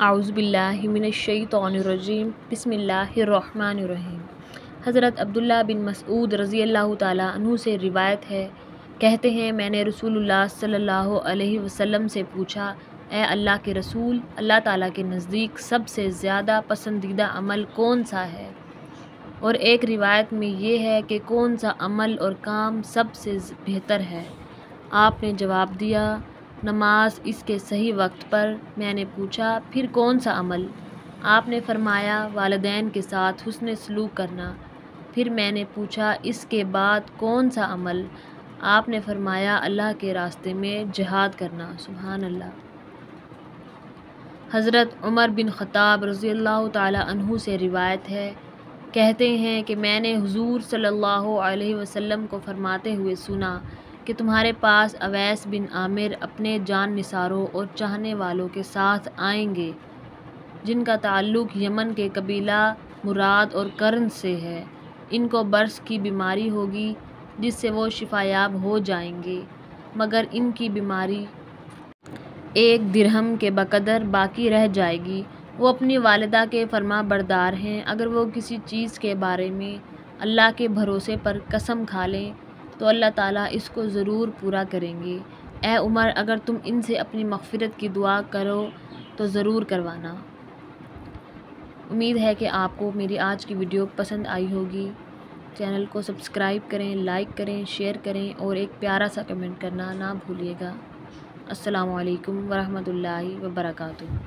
आउज़ुबिल्लाहि मिनश्शैतानिर्रजीम बिस्मिल्लाहिर्रहमानिर्रहीम। हज़रत अब्दुल्ला बिन मसऊद रज़ी अल्लाह ताला अन्हु से रिवायत है, कहते हैं मैंने रसूलुल्लाह सल्लल्लाहु अलैहि वसल्लम से पूछा, ए अल्लाह के रसूल, अल्लाह ताला के नज़दीक सबसे ज़्यादा पसंदीदा अमल कौन सा है? और एक रिवायत में ये है कि कौन सा अमल और काम सबसे बेहतर है? आपने जवाब दिया, नमाज इसके सही वक्त पर। मैंने पूछा, फिर कौन सा अमल? आपने फरमाया, वालिदैन के साथ हुस्न सलूक करना। फिर मैंने पूछा, इसके बाद कौन सा अमल? आपने फरमाया, अल्लाह के रास्ते में जिहाद करना। सुभान अल्लाह। हज़रत उमर बिन ख़त्ताब रज़ियल्लाहु ताला अन्हु से रिवायत है, कहते हैं कि मैंने हुज़ूर सल्लल्लाहु अलैहि वसल्लम को फरमाते हुए सुना कि तुम्हारे पास अवैस बिन आमिर अपने जान निसारों और चाहने वालों के साथ आएंगे, जिनका ताल्लुक़ यमन के कबीला मुराद और कर्न से है। इनको बर्स की बीमारी होगी जिससे वो शिफायाब हो जाएंगे, मगर इनकी बीमारी एक दिरहम के बकदर बाकी रह जाएगी। वो अपनी वालिदा के फरमा बरदार हैं। अगर वो किसी चीज़ के बारे में अल्लाह के भरोसे पर कसम खा लें तो अल्लाह ताला इसको ज़रूर पूरा करेंगे। ए उमर, अगर तुम इनसे अपनी मग़फ़िरत की दुआ करो तो ज़रूर करवाना। उम्मीद है कि आपको मेरी आज की वीडियो पसंद आई होगी। चैनल को सब्सक्राइब करें, लाइक करें, शेयर करें और एक प्यारा सा कमेंट करना ना भूलिएगा। अस्सलामु अलैकुम वरहमतुल्लाहि वबरकातुहू।